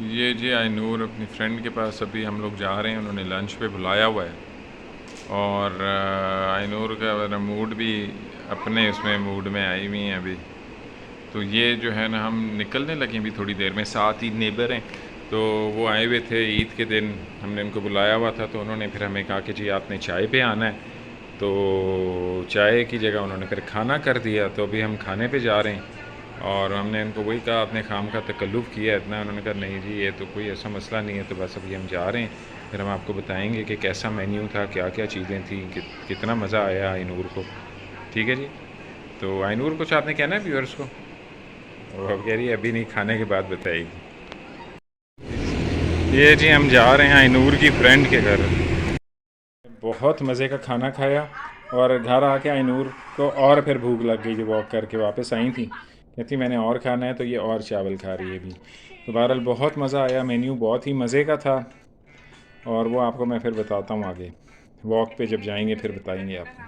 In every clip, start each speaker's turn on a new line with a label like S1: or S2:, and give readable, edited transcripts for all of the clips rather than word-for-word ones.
S1: ये जी आइनूर अपनी फ्रेंड के पास अभी हम लोग जा रहे हैं, उन्होंने लंच पे बुलाया हुआ है। और आइनूर का मेरा मूड भी अपने उसमें मूड में आई हुई हैं अभी। तो ये जो है ना, हम निकलने लगे अभी थोड़ी देर में। साथ ही नेबर हैं, तो वो आए हुए थे ईद के दिन, हमने उनको बुलाया हुआ था। तो उन्होंने फिर हमें कहा कि जी आपने चाय पे आना है। तो चाय की जगह उन्होंने फिर खाना कर दिया। तो अभी हम खाने पे जा रहे हैं और हमने इनको वही कहा, आपने खाम का तकल्लुफ़ किया है इतना। उन्होंने कहा नहीं जी, ये तो कोई ऐसा मसला नहीं है, तो बस अभी हम जा रहे हैं। फिर हम आपको बताएंगे कि कैसा मेन्यू था, क्या क्या चीज़ें थी, कितना मज़ा आया आइनूर को। ठीक है जी। तो आइनूर कुछ आपने कहना है व्यूअर्स को? वो अब कह रही है अभी नहीं, खाने के बाद बताएगी। ये जी हम जा रहे हैं आइनूर की फ्रेंड के घर। बहुत मज़े का खाना खाया और घर आके आइनूर को और फिर भूख लग गई। जो वॉक करके वापस आई थी, कहती मैंने और खाना है, तो ये और चावल खा रही है अभी। तो बहरहाल बहुत मज़ा आया, मेन्यू बहुत ही मज़े का था। और वो आपको मैं फिर बताता हूँ आगे, वॉक पे जब जाएंगे फिर बताएंगे आपको।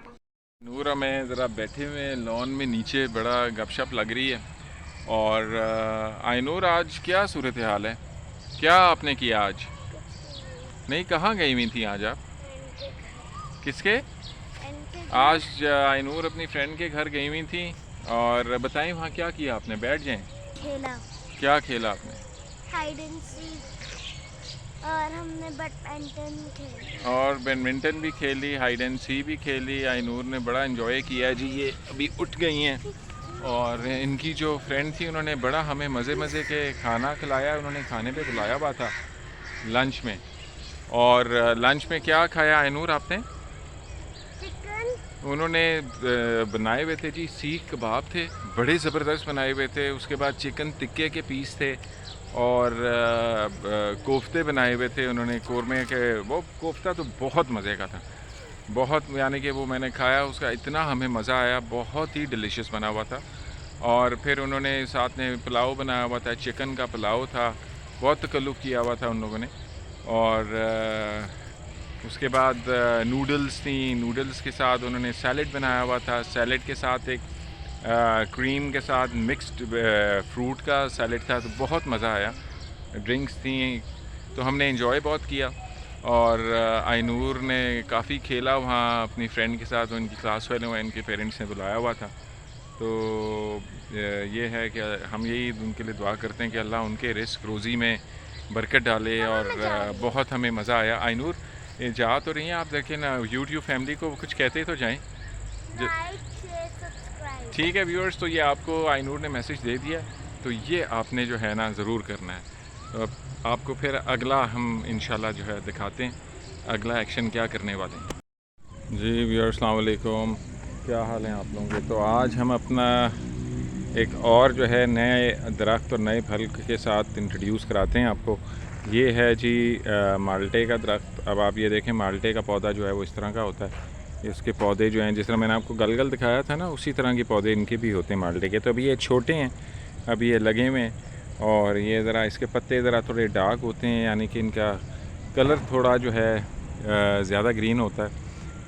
S1: नूरा में ज़रा बैठे हुए लॉन में नीचे, बड़ा गपशप लग रही है। और आइनूर आज क्या सूरत हाल है, क्या आपने किया आज? नहीं, कहाँ गई हुई थी आज आप? किसके? आज आइनूर अपनी फ्रेंड के घर गई हुई थी। और बताएं वहाँ क्या किया आपने? बैठ जाएं।
S2: खेला,
S1: क्या खेला आपने?
S2: हाइड एंड सीक, और हमने बैडमिंटन खेला।
S1: और बैडमिंटन भी खेली, हाइड एंड सी भी खेली। आइनूर ने बड़ा एंजॉय किया जी। ये अभी उठ गई हैं। और इनकी जो फ्रेंड थी, उन्होंने बड़ा हमें मज़े मज़े के खाना खिलाया। उन्होंने खाने पे बुलाया हुआ था लंच में। और लंच में क्या खाया आइनूर आपने?
S2: चिकन,
S1: उन्होंने बनाए हुए थे जी सीख कबाब थे, बड़े ज़बरदस्त बनाए हुए थे। उसके बाद चिकन टिक्के के पीस थे और कोफ्ते बनाए हुए थे उन्होंने, कौरमे के। वो कोफ्ता तो बहुत मज़े का था, बहुत, यानी कि वो मैंने खाया, उसका इतना हमें मज़ा आया, बहुत ही डिलीशियस बना हुआ था। और फिर उन्होंने साथ में पुलाव बनाया हुआ था, चिकन का पुलाव था, बहुत तकल्लुफ़ किया हुआ था उन लोगों ने। और उसके बाद नूडल्स थी, नूडल्स के साथ उन्होंने सैलड बनाया हुआ था। सैलड के साथ एक क्रीम के साथ मिक्स्ड फ्रूट का सैलड था, तो बहुत मज़ा आया। ड्रिंक्स थी, तो हमने इन्जॉय बहुत किया। और आइनूर ने काफ़ी खेला वहाँ अपनी फ्रेंड के साथ। उनकी क्लास वाले हैं, इनके पेरेंट्स ने बुलाया हुआ था। तो ये है कि हम यही उनके लिए दुआ करते हैं कि अल्लाह उनके रिस्क रोज़ी में बरकत डाले। और बहुत हमें मज़ा आया। आइनूर ये जा तो रही हैं, आप देखें ना, यूट्यूब फैमिली को कुछ कहते तो जाएं।
S2: Like, share, subscribe.
S1: ठीक है व्यूअर्स, तो ये आपको आइनूर ने मैसेज दे दिया, तो ये आपने जो है ना ज़रूर करना है। तो अब आपको फिर अगला हम इंशाल्लाह जो है दिखाते हैं, अगला एक्शन क्या करने वाले हैं। जी व्यूअर्स, अस्सलाम वालेकुम, क्या हाल है आप लोगों के? तो आज हम अपना एक और जो है नए दरख्त और नए फल के साथ इंट्रोड्यूस कराते हैं आपको। ये है जी माल्टे का दरख्त। अब आप ये देखें, माल्टे का पौधा जो है वो इस तरह का होता है। इसके पौधे जो हैं, जिस तरह मैंने आपको गलगल दिखाया था ना, उसी तरह के पौधे इनके भी होते हैं माल्टे के। तो अभी ये छोटे हैं, अभी ये लगे हुए हैं। और ये ज़रा इसके पत्ते ज़रा थोड़े डार्क होते हैं, यानी कि इनका कलर थोड़ा जो है ज़्यादा ग्रीन होता है।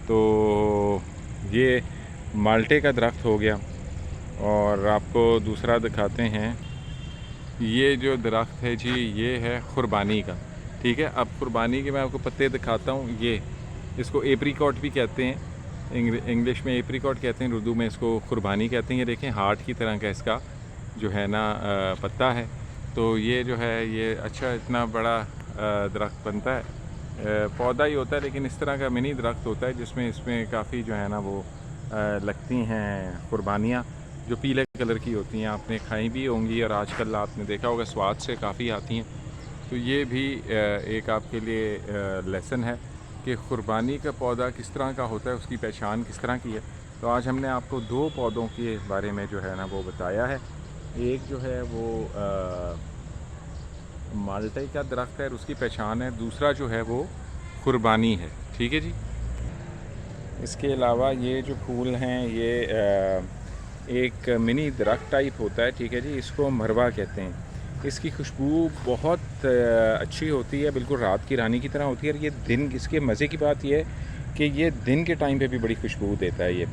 S1: तो ये माल्टे का दरख्त हो गया। और आपको दूसरा दिखाते हैं, ये जो दरख्त है जी, ये है कुर्बानी का। ठीक है, अब कुर्बानी के मैं आपको पत्ते दिखाता हूँ। ये इसको एप्रिकॉट भी कहते हैं, इंग्लिश में एप्रिकॉट कहते हैं, उर्दू में इसको कुर्बानी कहते हैं। ये देखें, हार्ट की तरह का इसका जो है ना पत्ता है। तो ये जो है, ये अच्छा इतना बड़ा दरख्त बनता है। पौधा ही होता है, लेकिन इस तरह का मिनी दरख्त होता है, जिसमें इसमें काफ़ी जो है ना वो लगती हैं कुर्बानियाँ, जो पीले कलर की होती हैं। आपने खाई भी होंगी और आजकल आपने देखा होगा स्वाद से काफ़ी आती हैं। तो ये भी एक आपके लिए लेसन है कि कुर्बानी का पौधा किस तरह का होता है, उसकी पहचान किस तरह की है। तो आज हमने आपको दो पौधों के बारे में जो है ना वो बताया है। एक जो है वो माल्टे का दरख्त है और उसकी पहचान है। दूसरा जो है वो कुर्बानी है। ठीक है जी। इसके अलावा ये जो फूल हैं, ये एक मिनी दरख्त टाइप होता है। ठीक है जी, इसको मरवा कहते हैं। इसकी खुशबू बहुत अच्छी होती है, बिल्कुल रात की रानी की तरह होती है। और ये दिन, इसके मज़े की बात यह है कि ये दिन के टाइम पे भी बड़ी खुशबू देता है ये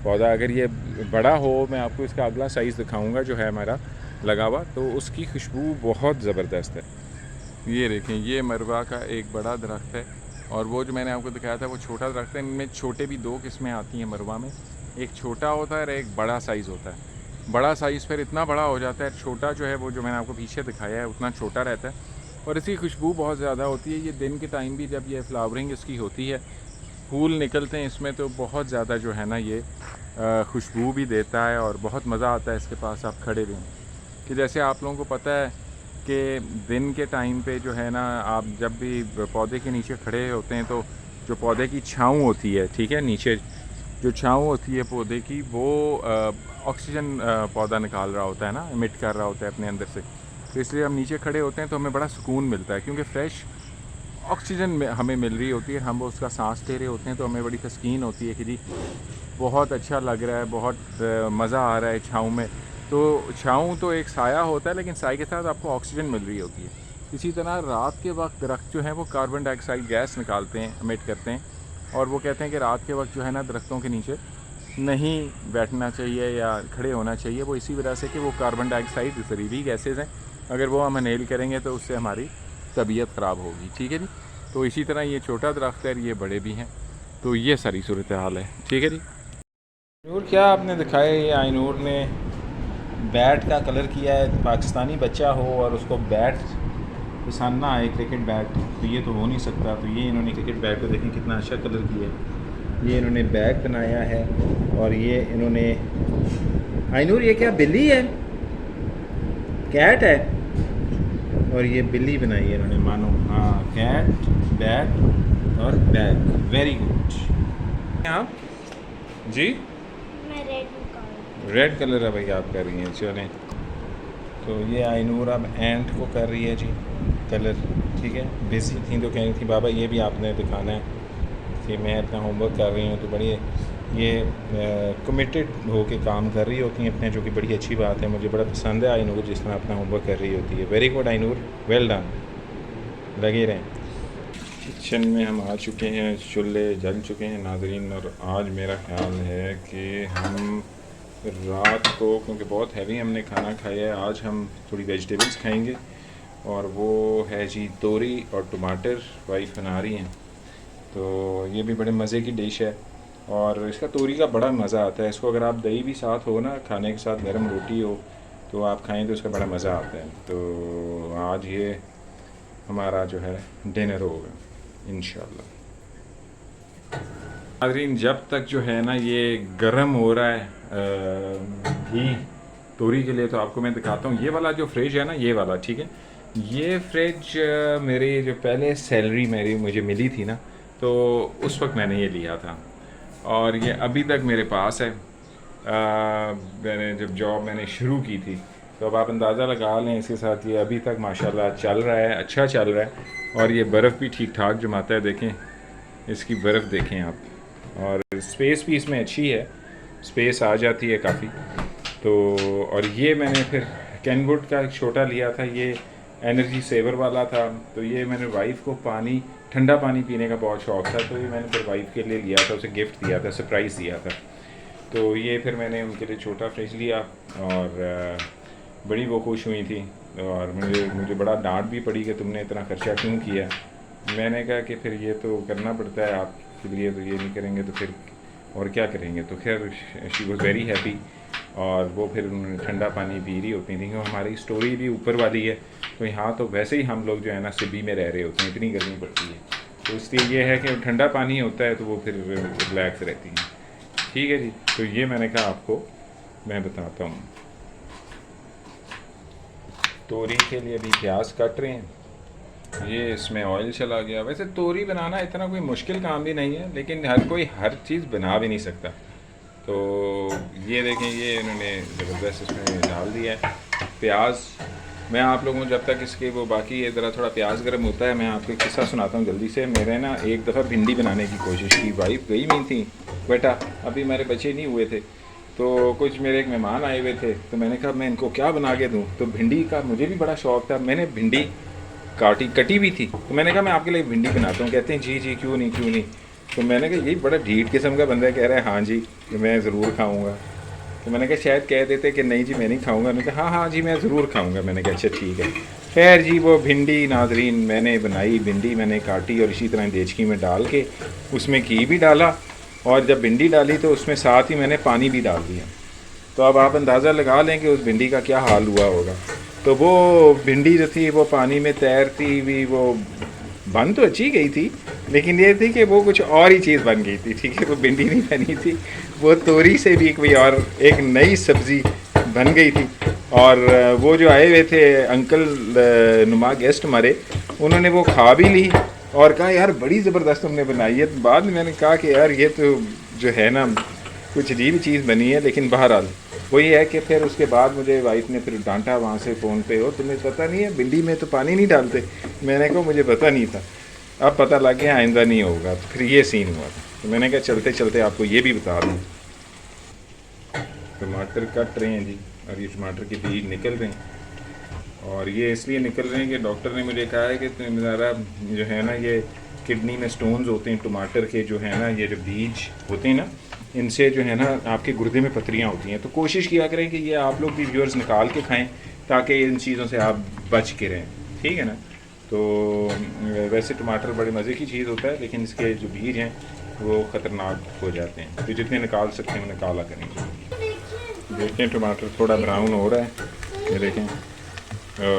S1: पौधा। अगर ये बड़ा हो, मैं आपको इसका अगला साइज़ दिखाऊंगा जो है हमारा, लगा हुआ, तो उसकी खुशबू बहुत ज़बरदस्त है। ये देखें, ये मरवा का एक बड़ा दरख्त है, और वो जो मैंने आपको दिखाया था वो छोटा दरख्त है। इनमें छोटे भी 2 किस्में आती हैं मरवा में, एक छोटा होता है और एक बड़ा साइज़ होता है। बड़ा साइज़ फिर इतना बड़ा हो जाता है, छोटा जो है वो जो मैंने आपको पीछे दिखाया है उतना छोटा रहता है, और इसकी खुशबू बहुत ज़्यादा होती है। ये दिन के टाइम भी जब ये फ्लावरिंग इसकी होती है, फूल निकलते हैं इसमें, तो बहुत ज़्यादा जो है ना ये खुशबू भी देता है, और बहुत मज़ा आता है इसके पास आप खड़े रहें। कि जैसे आप लोगों को पता है कि दिन के टाइम पे जो है ना, आप जब भी पौधे के नीचे खड़े होते हैं तो जो पौधे की छाँव होती है, ठीक है, नीचे जो छाँव होती है पौधे की, वो ऑक्सीजन पौधा निकाल रहा होता है ना, इमिट कर रहा होता है अपने अंदर से। तो इसलिए हम नीचे खड़े होते हैं तो हमें बड़ा सुकून मिलता है, क्योंकि फ़्रेश ऑक्सीजन में हमें मिल रही होती है, हम उसका सांस ले रहे होते हैं, तो हमें बड़ी तस्कीन होती है कि जी बहुत अच्छा लग रहा है, बहुत मज़ा आ रहा है छाँव में। तो छाँव तो एक साया होता है, लेकिन साए के साथ आपको ऑक्सीजन मिल रही होती है। इसी तरह रात के वक्त दरख्त जो हैं वो कार्बन डाइऑक्साइड गैस निकालते हैं, एमिट करते हैं, और वो कहते हैं कि रात के वक्त जो है ना दरख्तों के नीचे नहीं बैठना चाहिए या खड़े होना चाहिए। वो इसी वजह से कि वो कार्बन डाइऑक्साइड ज़हरीली गैसेज़ हैं, अगर वो हम इनहेल करेंगे तो उससे हमारी तबीयत ख़राब होगी, ठीक है जी। तो इसी तरह ये छोटा दरख्त है, ये बड़े भी हैं, तो ये सारी सूरत हाल है, ठीक है जी। नूर, क्या आपने दिखाया, ये आइनूर ने बैट का कलर किया है, पाकिस्तानी बच्चा हो और उसको बैट पसंद ना आए, क्रिकेट बैट, तो ये तो हो नहीं सकता। तो ये इन्होंने क्रिकेट बैट को देखें कितना अच्छा कलर किया है, ये इन्होंने बैग बनाया है, और ये इन्होंने, आइनूर ये क्या बिल्ली है, कैट है, और ये बिल्ली बनाई है इन्होंने, मानो, हाँ, कैट, बैट और बैग, वेरी गुड। आप जी,
S2: मैं
S1: रेड कलर है भाई आप कर रही हैं, चलें। तो ये आइनूर अब एंट को कर रही है जी कलर, ठीक है। बिजी थी तो कह रही थी बाबा ये भी आपने दिखाना है कि मैं अपना होमवर्क कर रही हूँ, तो बड़ी ये कमिटेड हो के काम कर रही होती हैं अपने, जो कि बड़ी अच्छी बात है। मुझे बड़ा पसंद है आइनूर जिस तरह अपना होमवर्क कर रही होती है। वेरी गुड आइनूर, वेल डन, लगे रहें। किचन में हम आ चुके हैं, चूल्हे जल चुके हैं नाज़रीन, और आज मेरा ख्याल है कि हम रात को, क्योंकि बहुत हैवी हमने खाना खाया है, आज हम थोड़ी वेजिटेबल्स खाएंगे, और वो है जी तोरी और टमाटर, वाइफ बना रही हैं। तो ये भी बड़े मज़े की डिश है, और इसका तोरी का बड़ा मज़ा आता है। इसको अगर आप दही भी साथ हो ना, खाने के साथ गर्म रोटी हो तो आप खाएं तो इसका बड़ा मज़ा आता है। तो आज ये हमारा जो है डिनर होगा इंशाल्लाह। नाज़रीन, जब तक जो है ना ये गर्म हो रहा है घी तोरी के लिए, तो आपको मैं दिखाता हूँ। ये वाला जो फ्रिज है ना, ये वाला, ठीक है, ये फ्रिज मेरी जो पहले सैलरी मुझे मिली थी ना, तो उस वक्त मैंने ये लिया था, और ये अभी तक मेरे पास है। मैंने जब जॉब मैंने शुरू की थी, तो अब आप अंदाज़ा लगा लें इसके साथ ये अभी तक माशाल्लाह चल रहा है, अच्छा चल रहा है, और ये बर्फ़ भी ठीक ठाक जमाता है। देखें इसकी बर्फ़ देखें आप, और स्पेस भी इसमें अच्छी है, स्पेस आ जाती है काफ़ी। तो और ये मैंने फिर कैनवुड का एक छोटा लिया था, ये एनर्जी सेवर वाला था। तो ये मैंने वाइफ को पानी, ठंडा पानी पीने का बहुत शौक़ था, तो ये मैंने फिर वाइफ के लिए लिया था, उसे गिफ्ट दिया था, सरप्राइज़ दिया था। तो ये फिर मैंने उनके लिए छोटा फ्रिज लिया, और बड़ी वो खुश हुई थी, और मुझे बड़ा डांट भी पड़ी कि तुमने इतना खर्चा क्यों किया। मैंने कहा कि फिर ये तो करना पड़ता है आपके लिए, तो ये नहीं करेंगे तो फिर और क्या करेंगे। तो खैर शी वॉज़ वेरी हैप्पी, और वो फिर उन्होंने ठंडा पानी पी रही होती थी, क्योंकि हमारी स्टोरी भी ऊपर वाली है, तो यहाँ तो वैसे ही हम लोग जो है ना सिबी में रह रहे होते हैं, इतनी गर्मी पड़ती है, तो इसलिए ये है कि ठंडा पानी होता है तो वो फिर रिलैक्स रहती हैं, ठीक है जी। तो ये मैंने कहा आपको मैं बताता हूँ। तोरी के लिए अभी प्याज काट रहे हैं, ये इसमें ऑयल चला गया। वैसे तोरी बनाना इतना कोई मुश्किल काम भी नहीं है, लेकिन हर कोई हर चीज़ बना भी नहीं सकता। तो ये देखें, ये इन्होंने ज़बरदस्त इसमें डाल दिया है प्याज। मैं आप लोगों को जब तक इसके वो बाकी ये ज़रा थोड़ा प्याज गर्म होता है, मैं आपको एक किस्सा सुनाता हूँ जल्दी से। मेरे ना एक दफ़ा भिंडी बनाने की कोशिश की, वाइफ गई नहीं थी, बेटा अभी मेरे बच्चे नहीं हुए थे, तो कुछ मेरे एक मेहमान आए हुए थे, तो मैंने कहा मैं इनको क्या बना के दूँ। तो भिंडी का मुझे भी बड़ा शौक़ था, मैंने भिंडी कटी भी थी, तो मैंने कहा मैं आपके लिए भिंडी बनाता हूँ। कहते हैं जी जी क्यों नहीं। तो मैंने कहा यही बड़ा ढीठ किस्म का बंदा कह रहा है हाँ जी मैं ज़रूर खाऊँगा। तो मैंने कहा शायद कह देते कि नहीं जी मैं नहीं खाऊंगा। मैंने कहा हाँ हाँ जी मैं ज़रूर खाऊंगा। मैंने कहा अच्छा ठीक है। खैर जी वो भिंडी नाजरीन मैंने बनाई, भिंडी मैंने काटी और इसी तरह देचकी में डाल के उसमें घी भी डाला, और जब भिंडी डाली तो उसमें साथ ही मैंने पानी भी डाल दिया। तो अब आप अंदाज़ा लगा लें कि उस भिंडी का क्या हाल हुआ होगा। तो वो भिंडी जो थी वो पानी में तैरती हुई वो बन तो अच्छी गई थी, लेकिन ये थी कि वो कुछ और ही चीज़ बन गई थी। ठीक है, वो भिंडी नहीं बनी थी, वो तोरी से भी कोई और एक नई सब्ज़ी बन गई थी। और वो जो आए हुए थे अंकल नुमा गेस्ट हमारे, उन्होंने वो खा भी ली और कहा यार बड़ी ज़बरदस्त तुमने बनाई है। तो बाद में मैंने कहा कि यार ये तो जो है ना कुछ अजीब चीज़ बनी है, लेकिन बहरहाल वही है कि फिर उसके बाद मुझे वाइफ ने फिर डांटा वहाँ से फ़ोन पे, हो तुम्हें पता नहीं है भिंडी में तो पानी नहीं डालते। मैंने कहा मुझे पता नहीं था, अब पता लग गया आइंदा नहीं होगा। तो फिर ये सीन हुआ था। तो मैंने कहा चलते चलते आपको ये भी बता दूँ। टमाटर कट रहे हैं जी, और ये टमाटर के बीज निकल रहे हैं, और ये इसलिए निकल रहे हैं कि डॉक्टर ने मुझे कहा है कि ज़रा जो है ना ये किडनी में स्टोन्स होते हैं टमाटर के, जो है ना ये जो बीज होते हैं ना इनसे जो है ना आपके गुर्दे में पथरियाँ होती हैं। तो कोशिश किया करें कि ये आप लोग भी व्यूअर्स निकाल के खाएं ताकि इन चीज़ों से आप बच के रहें, ठीक है ना। तो वैसे टमाटर बड़े मज़े की चीज़ होता है, लेकिन इसके जो बीज हैं वो ख़तरनाक हो जाते हैं, तो जितने निकाल सकते हैं उन्हें निकाला करेंगे। देखें टमाटर थोड़ा ब्राउन हो रहा है, ये देखें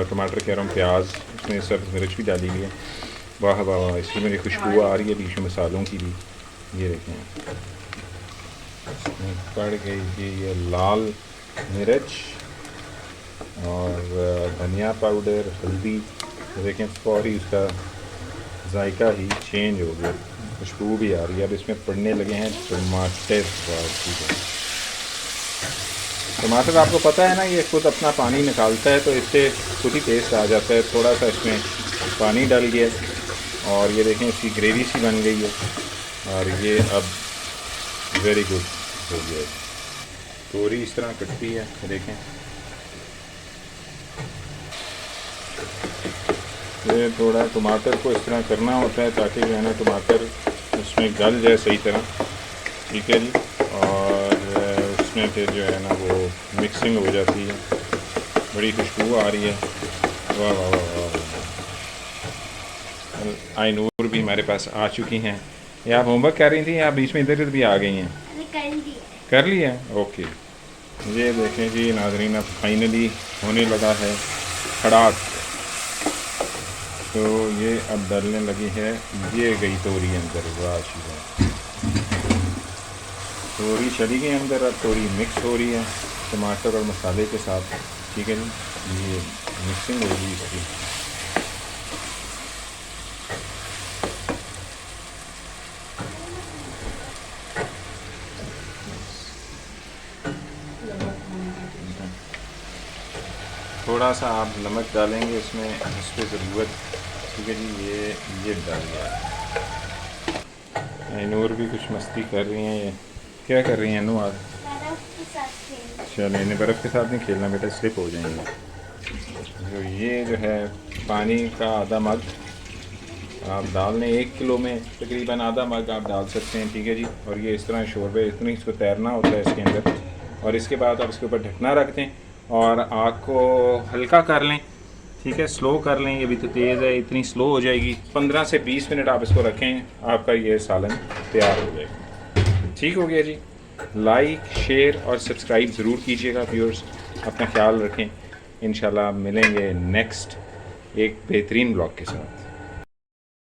S1: टमाटर कह रहा हूँ प्याज, उसमें सब्ज़ मिर्च भी डाली हुई है। वाह वाह वाह, इसमें मेरी खुशबू आ रही है बीच में मसालों की भी। ये देखें पड़ गई जी ये लाल मिर्च और धनिया पाउडर, हल्दी। देखें फौरी उसका जायका ही चेंज हो गया, खुशबू भी आ रही है। अब इसमें पड़ने लगे हैं टमाटर। टमाटर आपको पता है ना ये खुद अपना पानी निकालता है, तो इससे खुद ही टेस्ट आ जाता है। थोड़ा सा इसमें पानी डाल गया और ये देखें इसकी ग्रेवी सी बन गई है, और ये अब वेरी गुड हो गया। तोरी इस तरह कटती है, देखें ये थोड़ा टमाटर को इस तरह करना होता है ताकि जो है ना टमाटर उसमें गल जाए सही तरह, ठीक है जी। और उसमें फिर जो है ना वो मिक्सिंग हो जाती है, बड़ी खुशबू आ रही है। वाह वाह वाह वाह। आइनूर भी हमारे पास आ चुकी हैं। ये आप होमवर्क कर रही थी, आप बीच में इधर भी आ गई हैं? कर लिया, ओके। ये देखें जी नाज़रीन अब फाइनली होने लगा है खड़ाक। तो ये अब डलने लगी है, ये गई तोरी अंदर। वाह तोरी चली गई अंदर, अब तोरी मिक्स हो रही है टमाटर और मसाले के साथ, ठीक है जी। ये मिक्सिंग होगी इसकी। थोड़ा सा आप नमक डालेंगे इसमें इस पर ज़रूरत, ठीक है जी। ये डाल दिया। नूर भी कुछ मस्ती कर रही हैं। ये क्या कर रही हैं नू आज? चलो इन्हें बर्फ़ के साथ नहीं खेलना बेटा, स्लिप हो जाएंगे। तो ये जो है पानी का आधा मग आप डाल लें, 1 किलो में तकरीबन आधा मग आप डाल सकते हैं, ठीक है जी। और ये इस तरह शोरबे इतनी इसको तैरना होता है इसके अंदर, और इसके बाद आप इसके ऊपर ढकना रख दें और आग को हल्का कर लें, ठीक है, स्लो कर लें। ये भी तो तेज़ है, इतनी स्लो हो जाएगी। 15 से 20 मिनट आप इसको रखें, आपका ये सालन तैयार हो जाएगा। ठीक हो गया जी। लाइक शेयर और सब्सक्राइब ज़रूर कीजिएगा व्यूअर्स, अपना ख्याल रखें। इंशाल्लाह मिलेंगे नेक्स्ट एक बेहतरीन ब्लॉग के साथ।